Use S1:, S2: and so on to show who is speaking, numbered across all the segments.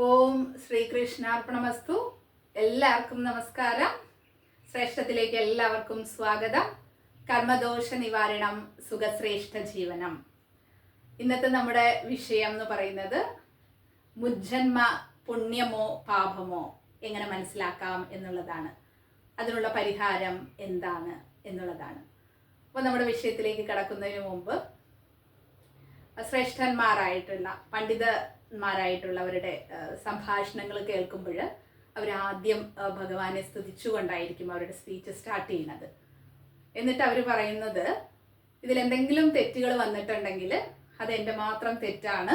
S1: ഓം ശ്രീകൃഷ്ണാർപ്പണമസ്തു. എല്ലാവർക്കും നമസ്കാരം. ശ്രേഷ്ഠത്തിലേക്ക് എല്ലാവർക്കും സ്വാഗതം. കർമ്മദോഷ നിവാരണം, സുഖശ്രേഷ്ഠ ജീവനം. ഇന്നത്തെ നമ്മുടെ വിഷയം എന്ന് പറയുന്നത് മുജ്ജന്മ പുണ്യമോ പാപമോ എങ്ങനെ മനസ്സിലാക്കാം എന്നുള്ളതാണ്. അതിനുള്ള പരിഹാരം എന്താണ് എന്നുള്ളതാണ്. അപ്പോൾ നമ്മുടെ വിഷയത്തിലേക്ക് കടക്കുന്നതിന് മുമ്പ് ശ്രേഷ്ഠന്മാരായിട്ടുള്ള പണ്ഡിതന്മാരായിട്ടുള്ളവരുടെ സംഭാഷണങ്ങൾ കേൾക്കുമ്പോൾ അവരാദ്യം ഭഗവാനെ സ്തുതിച്ചുകൊണ്ടായിരിക്കും അവരുടെ സ്പീച്ച് സ്റ്റാർട്ട് ചെയ്യുന്നത്. എന്നിട്ട് അവർ പറയുന്നത്, ഇതിലെന്തെങ്കിലും തെറ്റുകൾ വന്നിട്ടുണ്ടെങ്കിൽ അത് എൻ്റെ മാത്രം തെറ്റാണ്,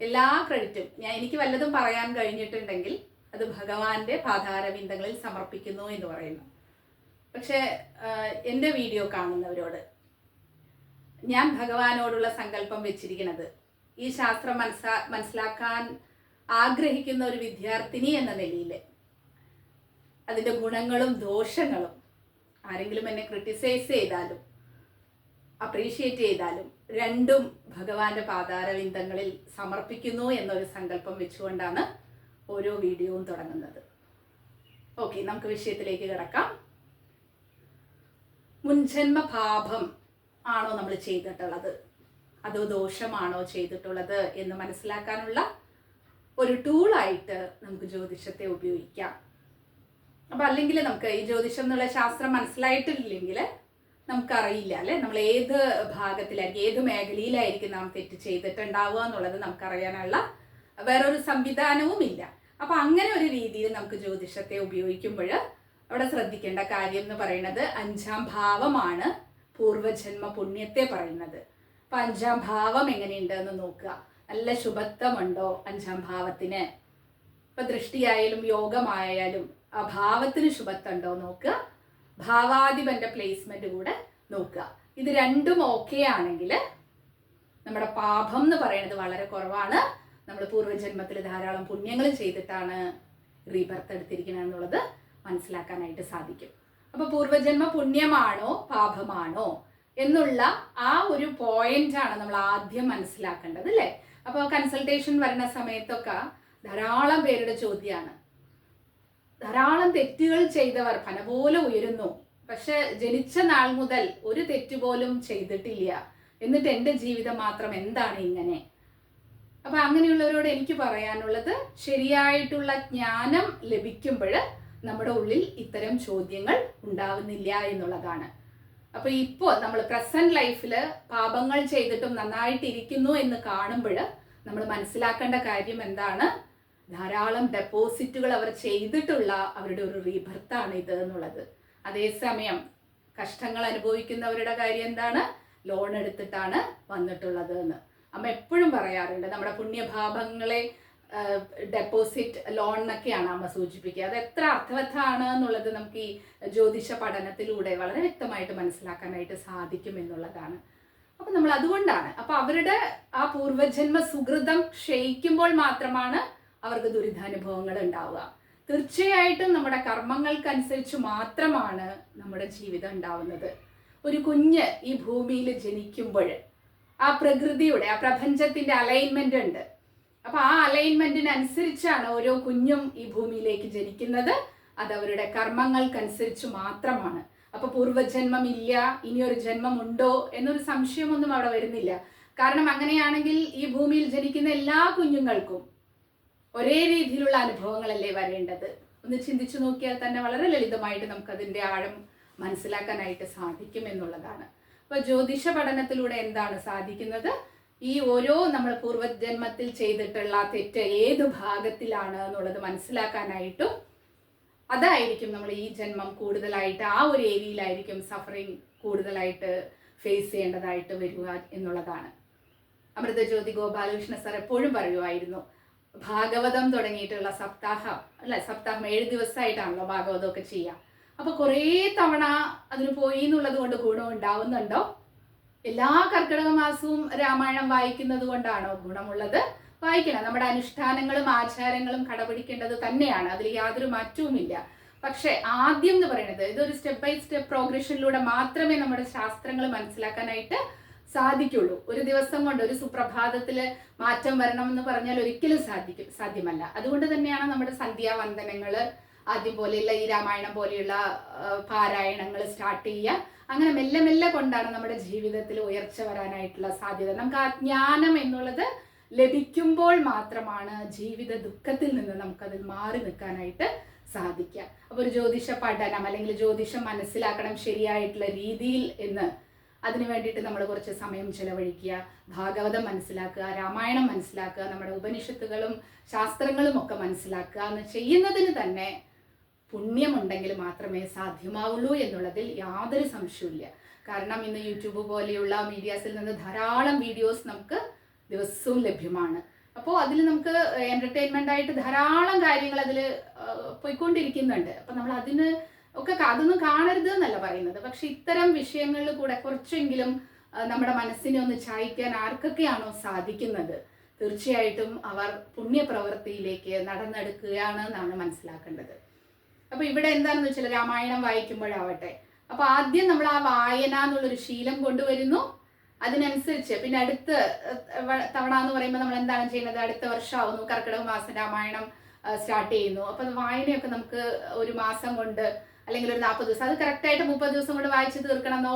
S1: എല്ലാ ക്രെഡിറ്റും എനിക്ക് വല്ലതും പറയാൻ കഴിഞ്ഞിട്ടുണ്ടെങ്കിൽ അത് ഭഗവാന്റെ പാതാരവിന്ദങ്ങളിൽ സമർപ്പിക്കുന്നു എന്ന് പറയുന്നു. പക്ഷേ എൻ്റെ വീഡിയോ കാണുന്നവരോട് ഞാൻ ഭഗവാനോടുള്ള സങ്കല്പം വെച്ചിരിക്കുന്നത്, ഈ ശാസ്ത്രം മനസ്സിലാക്കാൻ ആഗ്രഹിക്കുന്ന ഒരു വിദ്യാർത്ഥിനി എന്ന നിലയിൽ അതിൻ്റെ ഗുണങ്ങളും ദോഷങ്ങളും ആരെങ്കിലും എന്നെ ക്രിട്ടിസൈസ് ചെയ്താലും അപ്രീഷിയേറ്റ് ചെയ്താലും രണ്ടും ഭഗവാന്റെ പാതാരവിന്ദങ്ങളിൽ സമർപ്പിക്കുന്നു എന്നൊരു സങ്കല്പം വെച്ചുകൊണ്ടാണ് ഓരോ വീഡിയോയും തുടങ്ങുന്നത്. ഓക്കെ, നമുക്ക് വിഷയത്തിലേക്ക് കിടക്കാം. മുൻജന്മ പാപം ആണോ നമ്മൾ ചെയ്തിട്ടുള്ളത്, അതോ ദോഷമാണോ ചെയ്തിട്ടുള്ളത് എന്ന് മനസ്സിലാക്കാനുള്ള ഒരു ടൂളായിട്ട് നമുക്ക് ജ്യോതിഷത്തെ ഉപയോഗിക്കാം. അപ്പം അല്ലെങ്കിൽ നമുക്ക് ഈ ജ്യോതിഷം എന്നുള്ള ശാസ്ത്രം മനസ്സിലായിട്ടില്ലെങ്കിൽ നമുക്കറിയില്ല അല്ലേ, നമ്മൾ ഏത് ഭാഗത്തിലായിരിക്കും, ഏത് മേഖലയിലായിരിക്കും നാം തെറ്റ് ചെയ്തിട്ടുണ്ടാവുക എന്നുള്ളത് നമുക്കറിയാനുള്ള വേറൊരു സംവിധാനവും ഇല്ല. അപ്പം അങ്ങനെ ഒരു രീതിയിൽ നമുക്ക് ജ്യോതിഷത്തെ ഉപയോഗിക്കുമ്പോൾ അവിടെ ശ്രദ്ധിക്കേണ്ട കാര്യം എന്ന് പറയുന്നത് 5ാം ഭാവമാണ് പൂർവജന്മ പുണ്യത്തെ പറയുന്നത്. അപ്പൊ 5ാം ഭാവം എങ്ങനെയുണ്ട് എന്ന് നോക്കുക. നല്ല ശുഭത്വമുണ്ടോ 5ാം ഭാവത്തിന്? ഇപ്പൊ ദൃഷ്ടിയായാലും യോഗമായാലും ആ ഭാവത്തിന് ശുഭത്വമുണ്ടോ നോക്കുക. ഭാവാധിപന്റെ പ്ലേസ്മെന്റ് കൂടെ നോക്കുക. ഇത് രണ്ടും ഓക്കെ ആണെങ്കിൽ നമ്മുടെ പാപം എന്ന് പറയുന്നത് വളരെ കുറവാണ്. നമ്മൾ പൂർവ്വജന്മത്തിൽ ധാരാളം പുണ്യങ്ങൾ ചെയ്തിട്ടാണ് റീബർത്ത് എടുത്തിരിക്കുന്നത് എന്നുള്ളത് മനസ്സിലാക്കാനായിട്ട് സാധിക്കും. അപ്പൊ പൂർവ്വജന്മ പുണ്യമാണോ പാപമാണോ എന്നുള്ള ആ ഒരു പോയിന്റാണ് നമ്മൾ ആദ്യം മനസ്സിലാക്കേണ്ടത് അല്ലേ. അപ്പോൾ കൺസൾട്ടേഷൻ വരുന്ന സമയത്തൊക്കെ ധാരാളം പേരുടെ ചോദ്യമാണ്, ധാരാളം തെറ്റുകൾ ചെയ്തവർ പന പോലെ ഉയരുന്നു, പക്ഷെ ജനിച്ച നാൾ മുതൽ ഒരു തെറ്റ് പോലും ചെയ്തിട്ടില്ല, എന്നിട്ട് എൻ്റെ ജീവിതം മാത്രം എന്താണ് ഇങ്ങനെ? അപ്പൊ അങ്ങനെയുള്ളവരോട് എനിക്ക് പറയാനുള്ളത്, ശരിയായിട്ടുള്ള ജ്ഞാനം ലഭിക്കുമ്പോൾ നമ്മുടെ ഉള്ളിൽ ഇത്തരം ചോദ്യങ്ങൾ ഉണ്ടാവുന്നില്ല എന്നുള്ളതാണ്. അപ്പൊ ഇപ്പോൾ നമ്മൾ പ്രസന്റ് ലൈഫിൽ പാപങ്ങൾ ചെയ്തിട്ടും നന്നായിട്ടിരിക്കുന്നു എന്ന് കാണുമ്പോൾ നമ്മൾ മനസ്സിലാക്കേണ്ട കാര്യം എന്താണ്? ധാരാളം ഡെപ്പോസിറ്റുകൾ അവർ ചെയ്തിട്ടുള്ള അവരുടെ ഒരു റീബർത്താണ് ഇത് എന്നുള്ളത്. അതേസമയം കഷ്ടങ്ങൾ അനുഭവിക്കുന്നവരുടെ കാര്യം എന്താണ്? ലോൺ എടുത്തിട്ടാണ് വന്നിട്ടുള്ളത് എന്ന് അമ്മ എപ്പോഴും പറയാറുണ്ട്. നമ്മുടെ പുണ്യഭാവങ്ങളെ ഡെപ്പോസിറ്റ് ലോൺ എന്നൊക്കെയാണ് അമ്മ സൂചിപ്പിക്കുക. അത് എത്ര അർത്ഥവത്താണ് എന്നുള്ളത് നമുക്ക് ഈ ജ്യോതിഷ പഠനത്തിലൂടെ വളരെ വ്യക്തമായിട്ട് മനസ്സിലാക്കാനായിട്ട് സാധിക്കും എന്നുള്ളതാണ്. അപ്പൊ നമ്മൾ അതുകൊണ്ടാണ്, അപ്പൊ അവരുടെ ആ പൂർവജന്മ സുഹൃതം ക്ഷയിക്കുമ്പോൾ മാത്രമാണ് അവർക്ക് ദുരിതാനുഭവങ്ങൾ ഉണ്ടാവുക. തീർച്ചയായിട്ടും നമ്മുടെ കർമ്മങ്ങൾക്കനുസരിച്ച് മാത്രമാണ് നമ്മുടെ ജീവിതം ഉണ്ടാവുന്നത്. ഒരു കുഞ്ഞ് ഈ ഭൂമിയിൽ ജനിക്കുമ്പോൾ ആ പ്രകൃതിയുടെ ആ പ്രപഞ്ചത്തിന്റെ അലൈൻമെന്റ് ഉണ്ട്. അപ്പൊ ആ അലൈൻമെന്റിനനുസരിച്ചാണ് ഓരോ കുഞ്ഞും ഈ ഭൂമിയിലേക്ക് ജനിക്കുന്നത്. അത് അവരുടെ കർമ്മങ്ങൾക്കനുസരിച്ച് മാത്രമാണ്. അപ്പൊ പൂർവ്വജന്മം ഇല്ല, ഇനിയൊരു ജന്മം ഉണ്ടോ എന്നൊരു സംശയമൊന്നും അവിടെ വരുന്നില്ല. കാരണം അങ്ങനെയാണെങ്കിൽ ഈ ഭൂമിയിൽ ജനിക്കുന്ന എല്ലാ കുഞ്ഞുങ്ങൾക്കും ഒരേ രീതിയിലുള്ള അനുഭവങ്ങളല്ലേ വരേണ്ടത്. ഒന്ന് ചിന്തിച്ചു നോക്കിയാൽ തന്നെ വളരെ ലളിതമായിട്ട് നമുക്കതിൻ്റെ ആഴം മനസ്സിലാക്കാനായിട്ട് സാധിക്കും എന്നുള്ളതാണ്. അപ്പൊ ജ്യോതിഷ പഠനത്തിലൂടെ എന്താണ് സാധിക്കുന്നത്? ഈ ഓരോ നമ്മൾ പൂർവ്വജന്മത്തിൽ ചെയ്തിട്ടുള്ള തെറ്റ് ഏത് ഭാഗത്തിലാണ് എന്നുള്ളത് മനസ്സിലാക്കാനായിട്ടും അതായിരിക്കും നമ്മൾ ഈ ജന്മം കൂടുതലായിട്ട് ആ ഒരു ഏരിയയിലായിരിക്കും സഫറിങ് കൂടുതലായിട്ട് ഫേസ് ചെയ്യേണ്ടതായിട്ട് വരിക എന്നുള്ളതാണ്. അമൃതജ്യോതി ഗോപാലകൃഷ്ണ സർ എപ്പോഴും പറയുമായിരുന്നു, ഭാഗവതം തുടങ്ങിയിട്ടുള്ള സപ്താഹം 7 ദിവസമായിട്ടാണല്ലോ ഭാഗവതമൊക്കെ ചെയ്യുക. അപ്പൊ കുറേ തവണ അതിന് പോയി എന്നുള്ളത് കൊണ്ട് ഗുണം ഉണ്ടാവുന്നുണ്ടോ? എല്ലാ കർക്കിടക മാസവും രാമായണം വായിക്കുന്നത് കൊണ്ടാണോ ഗുണമുള്ളത്? വായിക്കണം. നമ്മുടെ അനുഷ്ഠാനങ്ങളും ആചാരങ്ങളും കടപിടിക്കേണ്ടത് തന്നെയാണ്, അതിൽ യാതൊരു മാറ്റവുമില്ല. പക്ഷെ ആദ്യം എന്ന് പറയുന്നത് ഇതൊരു സ്റ്റെപ്പ് ബൈ സ്റ്റെപ്പ് പ്രോഗ്രഷനിലൂടെ മാത്രമേ നമ്മുടെ ശാസ്ത്രങ്ങൾ മനസ്സിലാക്കാനായിട്ട് സാധിക്കുള്ളൂ. ഒരു ദിവസം കൊണ്ട് ഒരു സുപ്രഭാതത്തില് മാറ്റം വരണം എന്ന് പറഞ്ഞാൽ ഒരിക്കലും സാധ്യമല്ല. അതുകൊണ്ട് തന്നെയാണ് നമ്മുടെ സന്ധ്യാവന്ദനങ്ങള് ആദ്യം പോലെയുള്ള ഈ രാമായണം പോലെയുള്ള പാരായണങ്ങൾ സ്റ്റാർട്ട് ചെയ്യുക. അങ്ങനെ മെല്ലെ മെല്ലെ കൊണ്ടാണ് നമ്മുടെ ജീവിതത്തിൽ ഉയർച്ച വരാനായിട്ടുള്ള സാധ്യത. നമുക്ക് ആ ജ്ഞാനം എന്നുള്ളത് ലഭിക്കുമ്പോൾ മാത്രമാണ് ജീവിത ദുഃഖത്തിൽ നിന്ന് നമുക്കതിൽ മാറി നിൽക്കാനായിട്ട് സാധിക്കുക. അപ്പോൾ ഒരു ജ്യോതിഷ പഠനം അല്ലെങ്കിൽ ജ്യോതിഷം മനസ്സിലാക്കണം ശരിയായിട്ടുള്ള രീതിയിൽ എന്ന് അതിനു വേണ്ടിയിട്ട് നമ്മൾ കുറച്ച് സമയം ചെലവഴിക്കുക, ഭാഗവതം മനസ്സിലാക്കുക, രാമായണം മനസ്സിലാക്കുക, നമ്മുടെ ഉപനിഷത്തുകളും ശാസ്ത്രങ്ങളും ഒക്കെ മനസ്സിലാക്കുക എന്ന് ചെയ്യുന്നതിന് തന്നെ പുണ്യമുണ്ടെങ്കിൽ മാത്രമേ സാധ്യമാവുള്ളൂ എന്നുള്ളതിൽ യാതൊരു സംശയവുമില്ല. കാരണം ഇന്ന് യൂട്യൂബ് പോലെയുള്ള മീഡിയാസിൽ നിന്ന് ധാരാളം വീഡിയോസ് നമുക്ക് ദിവസവും ലഭ്യമാണ്. അപ്പോൾ അതിൽ നമുക്ക് എൻ്റർടൈൻമെൻ്റ് ആയിട്ട് ധാരാളം കാര്യങ്ങൾ അതിൽ പോയിക്കൊണ്ടിരിക്കുന്നുണ്ട്. അപ്പം നമ്മൾ അതിന് ഒക്കെ അതൊന്നും കാണരുത് എന്നല്ല പറയുന്നത്, പക്ഷെ ഇത്തരം വിഷയങ്ങളിൽ കൂടെ കുറച്ചെങ്കിലും നമ്മുടെ മനസ്സിനെ ഒന്ന് ചായ്ക്കാൻ ആർക്കൊക്കെയാണോ സാധിക്കുന്നത് തീർച്ചയായിട്ടും അവർ പുണ്യപ്രവൃത്തിയിലേക്ക് നടന്നെടുക്കുകയാണ് എന്നാണ് മനസ്സിലാക്കേണ്ടത്. അപ്പോൾ ഇവിടെ എന്താണെന്ന് വെച്ചാൽ രാമായണം വായിക്കുമ്പോഴാവട്ടെ, അപ്പോൾ ആദ്യം നമ്മൾ ആ വായന എന്നുള്ളൊരു ശീലം കൊണ്ടുവരുന്നു. അതിനനുസരിച്ച് പിന്നെ അടുത്ത തവണ എന്ന് പറയുമ്പോൾ നമ്മൾ എന്താണ് ചെയ്യുന്നത്, അടുത്ത വർഷമാവുന്നു, കർക്കിടക മാസം രാമായണം സ്റ്റാർട്ട് ചെയ്യുന്നു. അപ്പോൾ വായനയൊക്കെ നമുക്ക് ഒരു മാസം കൊണ്ട് അല്ലെങ്കിൽ ഒരു 40 ദിവസം, അത് കറക്റ്റായിട്ട് 30 ദിവസം കൊണ്ട് വായിച്ചു തീർക്കണമെന്നോ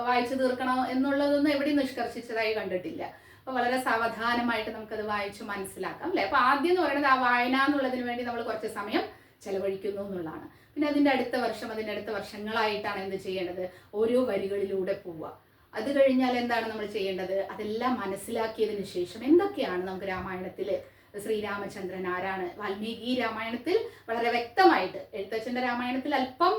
S1: വായിച്ചു തീർക്കണോ എന്നുള്ളതൊന്നും എവിടെയും നിഷ്കർഷിച്ചതായി കണ്ടിട്ടില്ല. അപ്പോൾ വളരെ സാവധാനമായിട്ട് നമുക്കത് വായിച്ച് മനസ്സിലാക്കാം അല്ലേ. അപ്പോൾ ആദ്യം എന്ന് പറയുന്നത് ആ വായന എന്നുള്ളതിന് വേണ്ടി നമ്മൾ കുറച്ച് സമയം ചെലവഴിക്കുന്നു എന്നുള്ളതാണ്. പിന്നെ അതിൻ്റെ അടുത്ത വർഷം, അതിൻ്റെ അടുത്ത വർഷങ്ങളായിട്ടാണ് എന്ത് ചെയ്യേണ്ടത്, ഓരോ വരികളിലൂടെ പോവുക. അത് കഴിഞ്ഞാൽ എന്താണ് നമ്മൾ ചെയ്യേണ്ടത്, അതെല്ലാം മനസ്സിലാക്കിയതിന് ശേഷം എന്തൊക്കെയാണ് നമുക്ക് രാമായണത്തിൽ ശ്രീരാമചന്ദ്രൻ ആരാണ്, വാൽമീകി രാമായണത്തിൽ വളരെ വ്യക്തമായിട്ട്, എഴുത്തച്ഛൻ്റെ രാമായണത്തിൽ അല്പം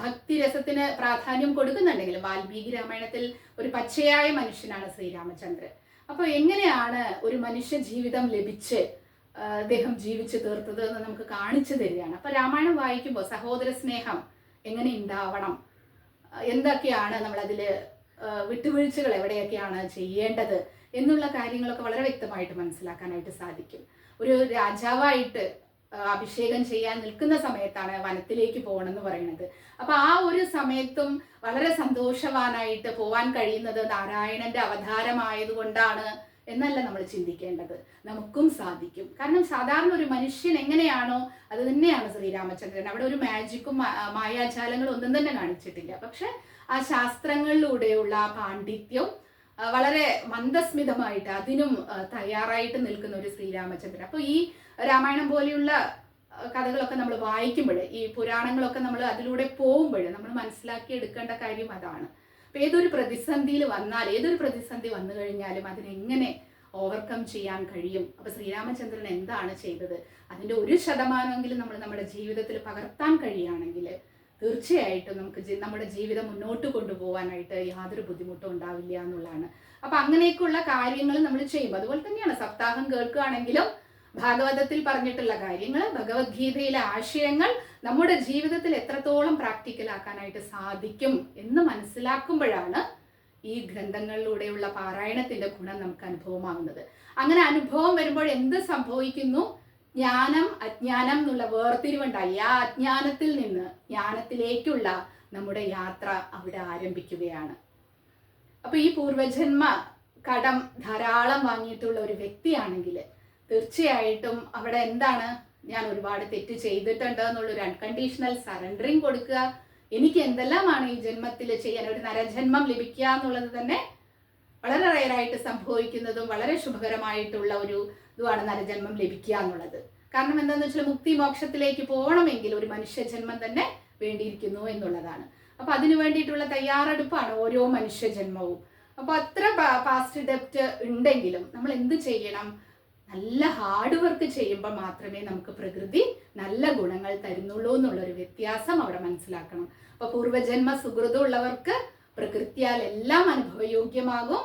S1: ഭക്തിരസത്തിന് പ്രാധാന്യം കൊടുക്കുന്നുണ്ടെങ്കിലും വാൽമീകി രാമായണത്തിൽ ഒരു പച്ചയായ മനുഷ്യനാണ് ശ്രീരാമചന്ദ്രൻ. അപ്പോൾ എങ്ങനെയാണ് ഒരു മനുഷ്യ ജീവിതം ലഭിച്ച് അദ്ദേഹം ജീവിച്ചു തീർത്തത് എന്ന് നമുക്ക് കാണിച്ചു തരികയാണ്. അപ്പോൾ രാമായണം വായിക്കുമ്പോൾ സഹോദര സ്നേഹം എങ്ങനെ ഉണ്ടാവണം, എന്തൊക്കെയാണ് നമ്മളതിൽ വിട്ടുവീഴ്ചകൾ എവിടെയൊക്കെയാണ് ചെയ്യേണ്ടത് എന്നുള്ള കാര്യങ്ങളൊക്കെ വളരെ വ്യക്തമായിട്ട് മനസ്സിലാക്കാനായിട്ട് സാധിക്കും. ഒരു രാജാവായിട്ട് അഭിഷേകം ചെയ്യാൻ നിൽക്കുന്ന സമയത്താണ് വനത്തിലേക്ക് പോകണമെന്ന് പറയുന്നത്. അപ്പോൾ ആ ഒരു സമയത്തും വളരെ സന്തോഷവാനായിട്ട് പോവാൻ കഴിയുന്നത് നാരായണന്റെ അവതാരമായതുകൊണ്ടാണ് എന്നല്ല നമ്മൾ ചിന്തിക്കേണ്ടത്. നമുക്കും സാധിക്കും. കാരണം സാധാരണ ഒരു മനുഷ്യൻ എങ്ങനെയാണോ അത് തന്നെയാണ് ശ്രീരാമചന്ദ്രൻ. അവിടെ ഒരു മാജിക്കും മായാജാലങ്ങളും ഒന്നും തന്നെ കാണിച്ചിട്ടില്ല. പക്ഷെ ആ ശാസ്ത്രങ്ങളിലൂടെയുള്ള ആ പാണ്ഡിത്യം വളരെ മന്ദസ്മിതമായിട്ട് അതിനും തയ്യാറായിട്ട് നിൽക്കുന്ന ഒരു ശ്രീരാമചന്ദ്രൻ. അപ്പോൾ ഈ രാമായണം പോലെയുള്ള കഥകളൊക്കെ നമ്മൾ വായിക്കുമ്പോൾ, ഈ പുരാണങ്ങളൊക്കെ നമ്മൾ അതിലൂടെ പോകുമ്പോൾ നമ്മൾ മനസ്സിലാക്കി എടുക്കേണ്ട കാര്യം അതാണ്. അപ്പോൾ ഏതൊരു പ്രതിസന്ധിയിൽ വന്നാൽ, ഏതൊരു പ്രതിസന്ധി വന്നു കഴിഞ്ഞാലും അതിനെങ്ങനെ ഓവർകം ചെയ്യാൻ കഴിയും. അപ്പോൾ ശ്രീരാമചന്ദ്രൻ എന്താണ് ചെയ്തത്, അതിൻ്റെ 1% നമ്മൾ നമ്മുടെ ജീവിതത്തിൽ പകർത്താൻ കഴിയുകയാണെങ്കിൽ തീർച്ചയായിട്ടും നമുക്ക് നമ്മുടെ ജീവിതം മുന്നോട്ട് കൊണ്ടുപോകാനായിട്ട് യാതൊരു ബുദ്ധിമുട്ടും ഉണ്ടാവില്ല എന്നുള്ളതാണ്. അപ്പം അങ്ങനെയൊക്കെയുള്ള കാര്യങ്ങൾ നമ്മൾ ചെയ്യുമ്പോൾ, അതുപോലെ തന്നെയാണ് സപ്താഹം കേൾക്കുകയാണെങ്കിലും ഭാഗവതത്തിൽ പറഞ്ഞിട്ടുള്ള കാര്യങ്ങൾ, ഭഗവത്ഗീതയിലെ ആശയങ്ങൾ നമ്മുടെ ജീവിതത്തിൽ എത്രത്തോളം പ്രാക്ടിക്കലാക്കാനായിട്ട് സാധിക്കും എന്ന് മനസ്സിലാക്കുമ്പോഴാണ് ഈ ഗ്രന്ഥങ്ങളിലൂടെയുള്ള പാരായണത്തിന്റെ ഗുണം നമുക്ക് അനുഭവമാകുന്നത്. അങ്ങനെ അനുഭവം വരുമ്പോൾ എന്ത് സംഭവിക്കുന്നു, ജ്ഞാനം അജ്ഞാനം എന്നുള്ള വേർതിരിവുണ്ടായി ആ അജ്ഞാനത്തിൽ നിന്ന് ജ്ഞാനത്തിലേക്കുള്ള നമ്മുടെ യാത്ര അവിടെ ആരംഭിക്കുകയാണ്. അപ്പൊ ഈ പൂർവജന്മ കടം ധാരാളം വാങ്ങിയിട്ടുള്ള ഒരു വ്യക്തിയാണെങ്കിൽ തീർച്ചയായിട്ടും അവിടെ എന്താണ്, ഞാൻ ഒരുപാട് തെറ്റ് ചെയ്തിട്ടുണ്ട് എന്നുള്ളൊരു അൺകണ്ടീഷണൽ സറണ്ടറിങ് കൊടുക്കുക. എനിക്ക് എന്തെല്ലാമാണ് ഈ ജന്മത്തിൽ ചെയ്യാൻ, ഒരു നരജന്മം ലഭിക്കുക എന്നുള്ളത് തന്നെ വളരെ റെയറായിട്ട് സംഭവിക്കുന്നതും വളരെ ശുഭകരമായിട്ടുള്ള ഒരു ഇതുമാണ് നരജന്മം ലഭിക്കുക എന്നുള്ളത്. കാരണം എന്താണെന്ന് വെച്ചാൽ മുക്തി മോക്ഷത്തിലേക്ക് പോകണമെങ്കിൽ ഒരു മനുഷ്യജന്മം തന്നെ വേണ്ടിയിരിക്കുന്നു എന്നുള്ളതാണ്. അപ്പൊ അതിനു വേണ്ടിയിട്ടുള്ള തയ്യാറെടുപ്പാണ് ഓരോ മനുഷ്യജന്മവും. അപ്പോൾ അത്ര പാസ്റ്റ് ഡെപ്റ്റ് ഉണ്ടെങ്കിലും നമ്മൾ എന്ത് ചെയ്യണം, നല്ല ഹാർഡ് വർക്ക് ചെയ്യുമ്പോൾ മാത്രമേ നമുക്ക് പ്രകൃതി നല്ല ഗുണങ്ങൾ തരുന്നുള്ളൂ എന്നുള്ളൊരു വ്യത്യാസം അവിടെ മനസ്സിലാക്കണം. അപ്പൊ പൂർവജന്മ സുഹൃതമുള്ളവർക്ക് പ്രകൃതിയാൽ എല്ലാം അനുഭവയോഗ്യമാകും.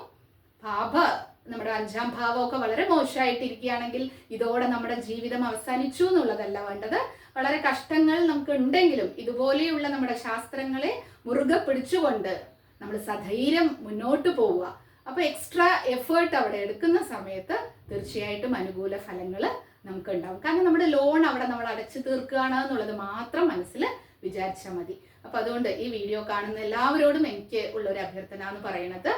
S1: നമ്മുടെ 5ാം ഭാവമൊക്കെ വളരെ മോശമായിട്ടിരിക്കുകയാണെങ്കിൽ ഇതോടെ നമ്മുടെ ജീവിതം അവസാനിച്ചു എന്നുള്ളതല്ല വേണ്ടത്. വളരെ കഷ്ടങ്ങൾ നമുക്ക് ഉണ്ടെങ്കിലും ഇതുപോലെയുള്ള നമ്മുടെ ശാസ്ത്രങ്ങളെ മുറുകെ പിടിച്ചുകൊണ്ട് നമ്മൾ സധൈര്യം മുന്നോട്ട് പോവുക. അപ്പോൾ എക്സ്ട്രാ എഫേർട്ട് അവിടെ എടുക്കുന്ന സമയത്ത് തീർച്ചയായിട്ടും അനുകൂല ഫലങ്ങൾ നമുക്ക് ഉണ്ടാവും. കാരണം നമ്മുടെ ലോൺ അവിടെ നമ്മൾ അടച്ചു തീർക്കുകയാണ് എന്നുള്ളത് മാത്രം മനസ്സിൽ വിചാരിച്ചാൽ മതി. അപ്പോൾ അതുകൊണ്ട് ഈ വീഡിയോ കാണുന്ന എല്ലാവരോടും എനിക്ക് ഉള്ളൊരു അഭ്യർത്ഥന എന്ന് പറയുന്നത്,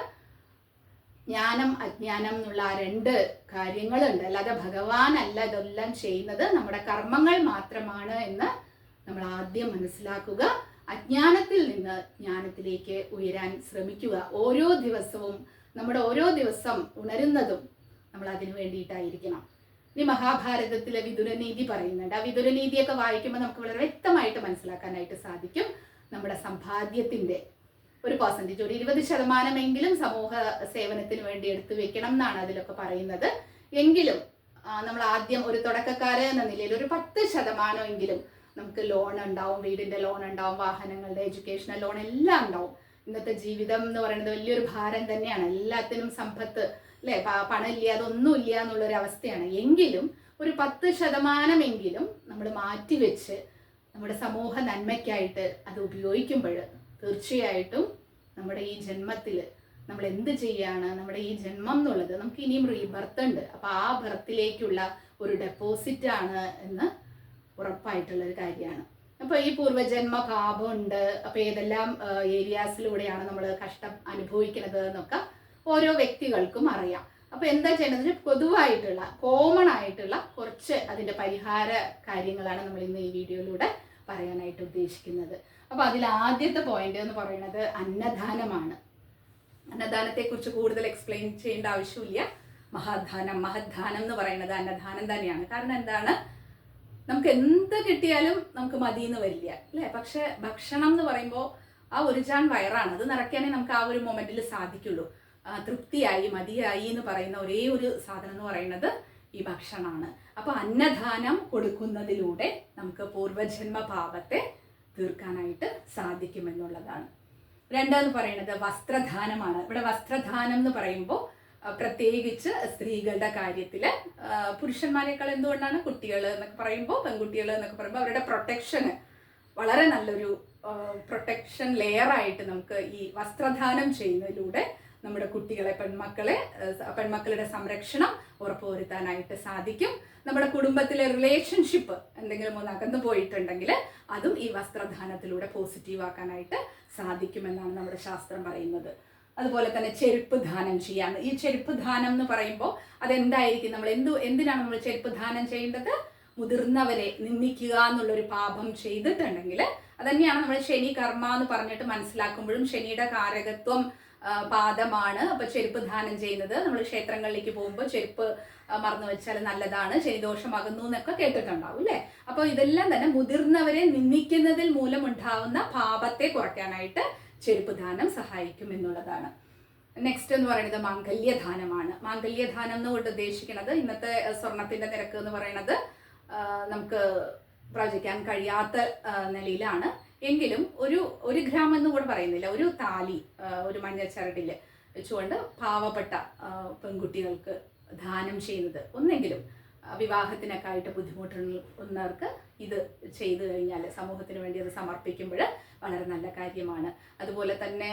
S1: ജ്ഞാനം അജ്ഞാനം എന്നുള്ള ആ രണ്ട് കാര്യങ്ങളുണ്ട്. അല്ലാതെ ഭഗവാനല്ല ഇതെല്ലാം ചെയ്യുന്നത്, നമ്മുടെ കർമ്മങ്ങൾ മാത്രമാണ് എന്ന് നമ്മൾ ആദ്യം മനസ്സിലാക്കുക. അജ്ഞാനത്തിൽ നിന്ന് ജ്ഞാനത്തിലേക്ക് ഉയരാൻ ശ്രമിക്കുക. ഓരോ ദിവസവും നമ്മുടെ ഓരോ ദിവസം ഉണരുന്നതും നമ്മൾ അതിനു വേണ്ടിയിട്ടായിരിക്കണം. ഇനി മഹാഭാരതത്തിലെ വിതുരനീതി പറയുന്നുണ്ട്. ആ വിതുരനീതിയൊക്കെ വായിക്കുമ്പോൾ നമുക്ക് വളരെ വ്യക്തമായിട്ട് മനസ്സിലാക്കാനായിട്ട് സാധിക്കും. നമ്മുടെ സമ്പാദ്യത്തിൻ്റെ ഒരു പെർസെൻറ്റേജ്, ഒരു 20% സമൂഹ സേവനത്തിന് വേണ്ടി എടുത്തു വെക്കണം എന്നാണ് അതിലൊക്കെ പറയുന്നത്. എങ്കിലും നമ്മൾ ആദ്യം ഒരു തുടക്കക്കാരൻ എന്ന നിലയിൽ ഒരു 10% നമുക്ക് ലോൺ ഉണ്ടാവും. വീടിൻ്റെ ലോൺ ഉണ്ടാവും, വാഹനങ്ങളുടെ എഡ്യൂക്കേഷണൽ ലോൺ എല്ലാം ഉണ്ടാവും. ഇന്നത്തെ ജീവിതം എന്ന് പറയുന്നത് വലിയൊരു ഭാരം തന്നെയാണ്. എല്ലാത്തിനും സമ്പത്ത് അല്ലേ, പണം ഇല്ല അതൊന്നും ഇല്ല എന്നുള്ളൊരു അവസ്ഥയാണ്. എങ്കിലും ഒരു 10% നമ്മൾ മാറ്റിവെച്ച് നമ്മുടെ സമൂഹ നന്മയ്ക്കായിട്ട് അത് ഉപയോഗിക്കുമ്പോൾ തീർച്ചയായിട്ടും നമ്മുടെ ഈ ജന്മത്തിൽ നമ്മൾ എന്ത് ചെയ്യാണ്, നമ്മുടെ ഈ ജന്മം എന്നുള്ളത് നമുക്ക് ഇനിയും റീബർത്ത് ഉണ്ട്. അപ്പോൾ ആ ബർത്തിലേക്കുള്ള ഒരു ഡെപ്പോസിറ്റ് ആണ് എന്ന് ഉറപ്പായിട്ടുള്ളൊരു കാര്യമാണ്. അപ്പോൾ ഈ പൂർവ്വജന്മ പാപമുണ്ട്. അപ്പോൾ ഏതെല്ലാം ഏരിയാസിലൂടെയാണ് നമ്മൾ കഷ്ടം അനുഭവിക്കുന്നത് എന്നൊക്കെ ഓരോ വ്യക്തികൾക്കും അറിയാം. അപ്പോൾ എന്താ ചെയ്യേണ്ടത്, പൊതുവായിട്ടുള്ള കോമൺ ആയിട്ടുള്ള കുറച്ച് അതിൻ്റെ പരിഹാര കാര്യങ്ങളാണ് നമ്മൾ ഇന്ന് ഈ വീഡിയോയിലൂടെ പറയാനായിട്ട് ഉദ്ദേശിക്കുന്നത്. അപ്പോൾ അതിൽ ആദ്യത്തെ പോയിന്റ് എന്ന് പറയുന്നത് അന്നദാനമാണ്. അന്നദാനത്തെക്കുറിച്ച് കൂടുതൽ എക്സ്പ്ലെയിൻ ചെയ്യേണ്ട ആവശ്യമില്ല. മഹദ്ദാനം എന്ന് പറയുന്നത് അന്നദാനം തന്നെയാണ്. കാരണം എന്താണ്, നമുക്ക് എന്ത് കിട്ടിയാലും നമുക്ക് മതിയെന്ന് വരില്ല അല്ലേ. പക്ഷെ ഭക്ഷണം എന്ന് പറയുമ്പോൾ ആ ഒരു ചാൺ വയറാണ്, അത് നിറയ്ക്കാനേ നമുക്ക് ആ ഒരു മൊമെന്റിൽ സാധിക്കുള്ളൂ. തൃപ്തിയായി മതിയായി എന്ന് പറയുന്ന ഒരേ ഒരു സാധനം എന്ന് പറയുന്നത് ഈ ഭക്ഷണമാണ്. അപ്പോൾ അന്നദാനം കൊടുക്കുന്നതിലൂടെ നമുക്ക് പൂർവ്വജന്മ പാപത്തെ തീർക്കാനായിട്ട് സാധിക്കുമെന്നുള്ളതാണ്. രണ്ടെന്ന് പറയുന്നത് വസ്ത്രദാനമാണ്. ഇവിടെ വസ്ത്രദാനം എന്ന് പറയുമ്പോൾ പ്രത്യേകിച്ച് സ്ത്രീകളുടെ കാര്യത്തിൽ പുരുഷന്മാരെക്കാൾ എന്തുകൊണ്ടാണ് കുട്ടികൾ എന്നൊക്കെ പറയുമ്പോൾ, പെൺകുട്ടികൾ എന്നൊക്കെ പറയുമ്പോൾ അവരുടെ പ്രൊട്ടക്ഷന് വളരെ നല്ലൊരു പ്രൊട്ടക്ഷൻ ലെയറായിട്ട് നമുക്ക് ഈ വസ്ത്രദാനം ചെയ്യുന്നതിലൂടെ നമ്മുടെ കുട്ടികളെ, പെൺമക്കളുടെ സംരക്ഷണം ഉറപ്പുവരുത്താനായിട്ട് സാധിക്കും. നമ്മുടെ കുടുംബത്തിലെ റിലേഷൻഷിപ്പ് എന്തെങ്കിലും ഒന്ന് അകന്നു പോയിട്ടുണ്ടെങ്കിൽ അതും ഈ വസ്ത്രദാനത്തിലൂടെ പോസിറ്റീവ് ആക്കാനായിട്ട് സാധിക്കുമെന്നാണ് നമ്മുടെ ശാസ്ത്രം പറയുന്നത്. അതുപോലെ തന്നെ ചെരുപ്പ് ദാനം ചെയ്യാൻ. ഈ ചെരുപ്പ് ദാനം എന്ന് പറയുമ്പോൾ അതെന്തായിരിക്കും, നമ്മൾ എന്തിനാണ് നമ്മൾ ചെരുപ്പ് ദാനം ചെയ്യേണ്ടത്? മുതിർന്നവരെ നിന്ദിക്കുക എന്നുള്ളൊരു പാപം ചെയ്തിട്ടുണ്ടെങ്കിൽ അതന്നെയാണ് നമ്മൾ ശനി കർമ്മ എന്ന് പറഞ്ഞിട്ട് മനസ്സിലാക്കുമ്പോഴും ശനിയുടെ കാരകത്വം പാദമാണ്. അപ്പൊ ചെരുപ്പ് ദാനം ചെയ്യുന്നത്, നമ്മൾ ക്ഷേത്രങ്ങളിലേക്ക് പോകുമ്പോൾ ചെരുപ്പ് മറന്നു വെച്ചാൽ നല്ലതാണ്, ശനിദോഷമാകുന്നു എന്നൊക്കെ കേട്ടിട്ടുണ്ടാവും അല്ലേ. അപ്പോൾ ഇതെല്ലാം തന്നെ മുതിർന്നവരെ നിന്ദിക്കുന്നതിൽ മൂലം ഉണ്ടാവുന്ന പാപത്തെ കുറയ്ക്കാനായിട്ട് ചെരുപ്പ് ദാനം സഹായിക്കും എന്നുള്ളതാണ്. നെക്സ്റ്റ് എന്ന് പറയുന്നത് മാംഗല്യദാനമാണ്. മാംഗല്യദാനം എന്നുകൊണ്ട് ഉദ്ദേശിക്കുന്നത് ഇന്നത്തെ സ്വർണത്തിന്റെ നിരക്ക് എന്ന് പറയുന്നത് നമുക്ക് പ്രവചിക്കാൻ കഴിയാത്ത നിലയിലാണ്. എങ്കിലും ഒരു ഗ്രാം എന്ന് കൂടെ പറയുന്നില്ല, ഒരു താലി, ഒരു മഞ്ഞച്ചരടിൽ വെച്ചുകൊണ്ട് പാവപ്പെട്ട പെൺകുട്ടികൾക്ക് ദാനം ചെയ്യുന്നത്, ഒന്നെങ്കിലും വിവാഹത്തിനൊക്കെ ആയിട്ട് ബുദ്ധിമുട്ടുന്നവർക്ക് ഇത് ചെയ്തു കഴിഞ്ഞാൽ സമൂഹത്തിന് വേണ്ടി അത് സമർപ്പിക്കുമ്പോൾ വളരെ നല്ല കാര്യമാണ്. അതുപോലെ തന്നെ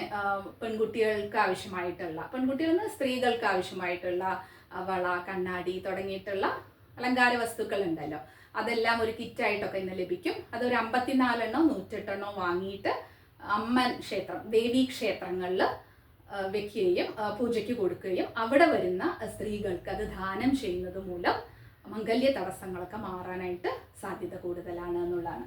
S1: പെൺകുട്ടികൾക്ക് ആവശ്യമായിട്ടുള്ള, സ്ത്രീകൾക്ക് ആവശ്യമായിട്ടുള്ള വള, കണ്ണാടി തുടങ്ങിയിട്ടുള്ള അലങ്കാര വസ്തുക്കൾ ഉണ്ടല്ലോ, അതെല്ലാം ഒരു കിറ്റായിട്ടൊക്കെ ഇന്ന് ലഭിക്കും. അതൊരു 54 108 വാങ്ങിയിട്ട് അമ്മൻ ക്ഷേത്രം, ദേവീ ക്ഷേത്രങ്ങളിൽ വെക്കുകയും പൂജയ്ക്ക് കൊടുക്കുകയും അവിടെ വരുന്ന സ്ത്രീകൾക്ക് അത് ദാനം ചെയ്യുന്നത് മൂലം മംഗല്യ തടസ്സങ്ങളൊക്കെ മാറാനായിട്ട് സാധ്യത കൂടുതലാണ് എന്നുള്ളതാണ്.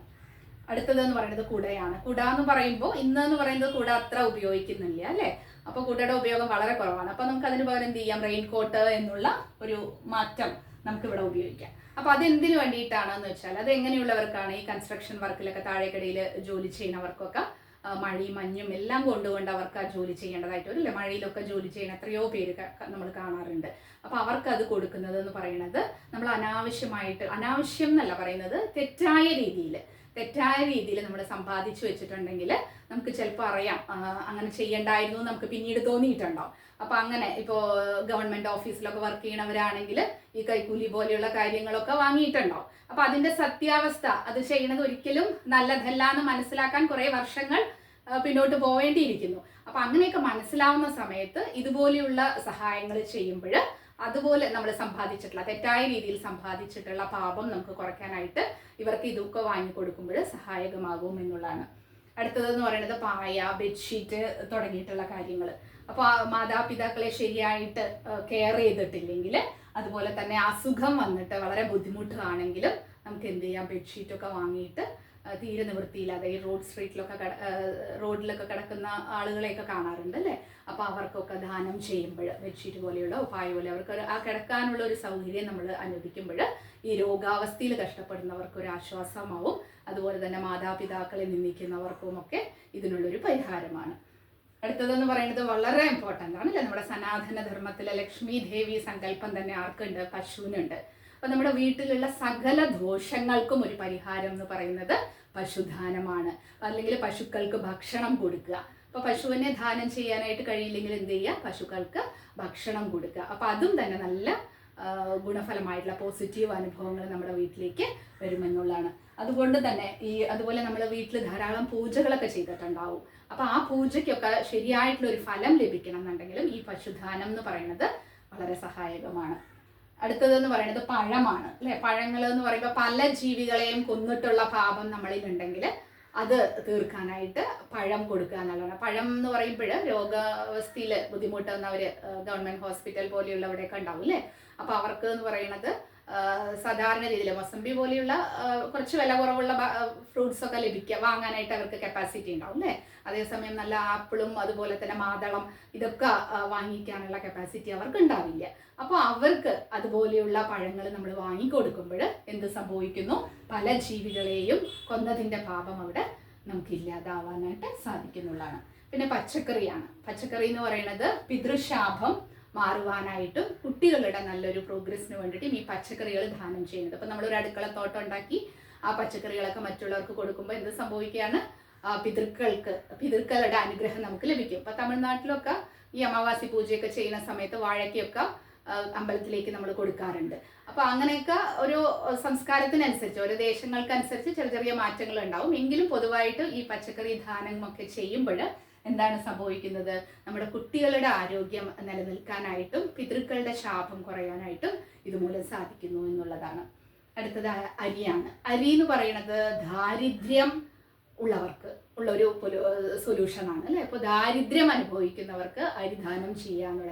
S1: അടുത്തതെന്ന് പറയുന്നത് കുടയാണ്. കുട എന്ന് പറയുമ്പോൾ ഇന്നെന്ന് പറയുന്നത് കുട അത്ര ഉപയോഗിക്കുന്നില്ല അല്ലേ. അപ്പോൾ കുടയുടെ ഉപയോഗം വളരെ കുറവാണ്. അപ്പോൾ നമുക്ക് അതിന് പകരം എന്ത് ചെയ്യാം, റെയിൻകോട്ട് എന്നുള്ള ഒരു മാറ്റം നമുക്കിവിടെ ഉപയോഗിക്കാം. അപ്പോൾ അതെന്തിനു വേണ്ടിയിട്ടാണെന്ന് വെച്ചാൽ, അത് എങ്ങനെയുള്ളവർക്കാണ്, ഈ കൺസ്ട്രക്ഷൻ വർക്കിലൊക്കെ താഴേക്കടയിൽ ജോലി ചെയ്യുന്നവർക്കൊക്കെ മഴയും മഞ്ഞും എല്ലാം കൊണ്ടുകൊണ്ട് അവർക്ക് ആ ജോലി ചെയ്യേണ്ടതായിട്ട് വരില്ലേ. മഴയിലൊക്കെ ജോലി ചെയ്യുന്ന എത്രയോ പേര് നമ്മൾ കാണാറുണ്ട്. അപ്പോൾ അവർക്ക് അത് കൊടുക്കുന്നത് എന്ന് പറയുന്നത് നമ്മൾ അനാവശ്യം എന്നല്ല പറയുന്നത്, തെറ്റായ രീതിയിൽ നമ്മൾ സമ്പാദിച്ചു വെച്ചിട്ടുണ്ടെങ്കിൽ നമുക്ക് ചിലപ്പോൾ അറിയാം അങ്ങനെ ചെയ്യണ്ടായിരുന്നു, നമുക്ക് പിന്നീട് തോന്നിയിട്ടുണ്ടാവും. അപ്പോൾ അങ്ങനെ ഇപ്പോൾ ഗവൺമെൻറ് ഓഫീസിലൊക്കെ വർക്ക് ചെയ്യണവരാണെങ്കിൽ ഈ കൈക്കൂലി പോലെയുള്ള കാര്യങ്ങളൊക്കെ വാങ്ങിയിട്ടുണ്ടാവും. അപ്പോൾ അതിൻ്റെ സത്യാവസ്ഥ, അത് ചെയ്യുന്നത് ഒരിക്കലും നല്ലതല്ല എന്ന് മനസ്സിലാക്കാൻ കുറേ വർഷങ്ങൾ പിന്നോട്ട് പോവേണ്ടിയിരിക്കുന്നു. അപ്പോൾ അങ്ങനെയൊക്കെ മനസ്സിലാവുന്ന സമയത്ത് ഇതുപോലെയുള്ള സഹായങ്ങൾ ചെയ്യുമ്പോൾ അതുപോലെ നമ്മൾ തെറ്റായ രീതിയിൽ സമ്പാദിച്ചിട്ടുള്ള പാപം നമുക്ക് കുറയ്ക്കാനായിട്ട് ഇവർക്ക് ഇതൊക്കെ വാങ്ങിക്കൊടുക്കുമ്പോൾ സഹായകമാകും എന്നുള്ളതാണ്. അടുത്തതെന്ന് പറയുന്നത് പായ, ബെഡ്ഷീറ്റ് തുടങ്ങിയിട്ടുള്ള കാര്യങ്ങൾ. അപ്പോൾ ആ മാതാപിതാക്കളെ ശരിയായിട്ട് കെയർ ചെയ്തിട്ടില്ലെങ്കിൽ, അതുപോലെ തന്നെ അസുഖം വന്നിട്ട് വളരെ ബുദ്ധിമുട്ടാണെങ്കിലും നമുക്ക് എന്ത് ചെയ്യാം, ബെഡ്ഷീറ്റൊക്കെ വാങ്ങിയിട്ട് തീരെ നിവൃത്തിയില്ലാതെ ഈ റോഡിലൊക്കെ കിടക്കുന്ന ആളുകളെയൊക്കെ കാണാറുണ്ട് അല്ലേ. അപ്പോൾ അവർക്കൊക്കെ ദാനം ചെയ്യുമ്പോൾ ബെഡ്ഷീറ്റ് പോലെയുള്ള ഉപായ പോലെ അവർക്ക് ആ കിടക്കാനുള്ള ഒരു സൗകര്യം നമ്മൾ അനുവദിക്കുമ്പോൾ ഈ രോഗാവസ്ഥയിൽ കഷ്ടപ്പെടുന്നവർക്ക് ഒരു ആശ്വാസമാവും. അതുപോലെ തന്നെ മാതാപിതാക്കളെ നിന്ദിക്കുന്നവർക്കും ഒക്കെ ഇതിനുള്ളൊരു പരിഹാരമാണ്. അടുത്തതെന്ന് പറയുന്നത് വളരെ ഇമ്പോർട്ടൻ്റ് ആണ് അല്ലേ. നമ്മുടെ സനാതന ധർമ്മത്തിലെ ലക്ഷ്മി ദേവി സങ്കല്പം തന്നെ ആർക്കുണ്ട്? പശുവിനുണ്ട്. അപ്പം നമ്മുടെ വീട്ടിലുള്ള സകല ദോഷങ്ങൾക്കും ഒരു പരിഹാരം എന്ന് പറയുന്നത് പശുദാനമാണ്, അല്ലെങ്കിൽ പശുക്കൾക്ക് ഭക്ഷണം കൊടുക്കുക. അപ്പോൾ പശുവിനെ ദാനം ചെയ്യാനായിട്ട് കഴിയില്ലെങ്കിൽ എന്ത് ചെയ്യുക? പശുക്കൾക്ക് ഭക്ഷണം കൊടുക്കുക. അപ്പോൾ അതും തന്നെ നല്ല ഗുണഫലമായിട്ടുള്ള പോസിറ്റീവ് അനുഭവങ്ങൾ നമ്മുടെ വീട്ടിലേക്ക് വരുമെന്നുള്ളതാണ്. അതുകൊണ്ട് തന്നെ അതുപോലെ നമ്മൾ വീട്ടിൽ ധാരാളം പൂജകളൊക്കെ ചെയ്തിട്ടുണ്ടാവും. അപ്പോൾ ആ പൂജയ്ക്കൊക്കെ ശരിയായിട്ടുള്ള ഒരു ഫലം ലഭിക്കണം എന്നുണ്ടെങ്കിലും ഈ പശുദാനം എന്ന് പറയുന്നത് വളരെ സഹായകമാണ്. അടുത്തതെന്ന് പറയുന്നത് പഴമാണ് അല്ലേ. പഴങ്ങൾ എന്ന് പറയുമ്പോൾ പല ജീവികളെയും കൊന്നിട്ടുള്ള പാപം നമ്മളിലുണ്ടെങ്കിൽ അത് തീർക്കാനായിട്ട് പഴം കൊടുക്കുക എന്നുള്ളതാണ്. പഴം എന്ന് പറയുമ്പോൾ രോഗാവസ്ഥയിൽ ബുദ്ധിമുട്ടുന്നവർ ഗവൺമെൻറ് ഹോസ്പിറ്റൽ പോലെയുള്ളവിടെയൊക്കെ ഉണ്ടാവും അല്ലേ. അപ്പോൾ അവർക്ക് എന്ന് പറയുന്നത് സാധാരണ രീതിയിൽ മൊസംബി പോലെയുള്ള കുറച്ച് വില കുറവുള്ള ഫ്രൂട്ട്സ് ഒക്കെ വാങ്ങാനായിട്ട് അവർക്ക് കപ്പാസിറ്റി ഉണ്ടാവും അല്ലേ. അതേസമയം നല്ല ആപ്പിളും അതുപോലെ തന്നെ മാതളം ഇതൊക്കെ വാങ്ങിക്കാനുള്ള കപ്പാസിറ്റി അവർക്ക് ഉണ്ടാവില്ല. അപ്പോൾ അവർക്ക് അതുപോലെയുള്ള പഴങ്ങൾ നമ്മൾ വാങ്ങിക്കൊടുക്കുമ്പോൾ എന്ത് സംഭവിക്കുന്നു? പല ജീവികളെയും കൊന്നതിൻ്റെ പാപം അവിടെ നമുക്ക് ഇല്ലാതാവാനായിട്ട് സാധിക്കുന്നുള്ളതാണ്. പിന്നെ പച്ചക്കറിയാണ്. പച്ചക്കറി എന്ന് പറയുന്നത് പിതൃശാപം മാറുവാനായിട്ടും കുട്ടികളുടെ നല്ലൊരു പ്രോഗ്രസ്സിന് വേണ്ടിയിട്ടും ഈ പച്ചക്കറികൾ ദാനം ചെയ്യുന്നത്. അപ്പം നമ്മളൊരു അടുക്കളത്തോട്ടം ഉണ്ടാക്കി ആ പച്ചക്കറികളൊക്കെ മറ്റുള്ളവർക്ക് കൊടുക്കുമ്പോൾ എന്ത് സംഭവിക്കുകയാണ്? പിതൃക്കളുടെ അനുഗ്രഹം നമുക്ക് ലഭിക്കും. ഇപ്പം തമിഴ്നാട്ടിലൊക്കെ ഈ അമാവാസി പൂജയൊക്കെ ചെയ്യുന്ന സമയത്ത് വാഴയ്ക്കൊക്കെ അമ്പലത്തിലേക്ക് നമ്മൾ കൊടുക്കാറുണ്ട്. അപ്പോൾ അങ്ങനെയൊക്കെ ഒരു സംസ്കാരത്തിനനുസരിച്ച് ഓരോ ദേശങ്ങൾക്കനുസരിച്ച് ചെറിയ ചെറിയ മാറ്റങ്ങൾ ഉണ്ടാവും. എങ്കിലും പൊതുവായിട്ട് ഈ പച്ചക്കറി ദാനമൊക്കെ ചെയ്യുമ്പോൾ എന്താണ് സംഭവിക്കുന്നത്? നമ്മുടെ കുട്ടികളുടെ ആരോഗ്യം നിലനിൽക്കാനായിട്ടും പിതൃക്കളുടെ ശാപം കുറയാനായിട്ടും ഇതുമൂലം സാധിക്കുന്നു എന്നുള്ളതാണ്. അടുത്തത് അരിയാണ്. അരി എന്ന് പറയുന്നത് ദാരിദ്ര്യം ഉള്ളവർക്ക് ഉള്ളൊരു സൊല്യൂഷനാണ് അല്ലേ. അപ്പോൾ ദാരിദ്ര്യം അനുഭവിക്കുന്നവർക്ക് അരിദാനം ചെയ്യുക എന്നുള്ളത്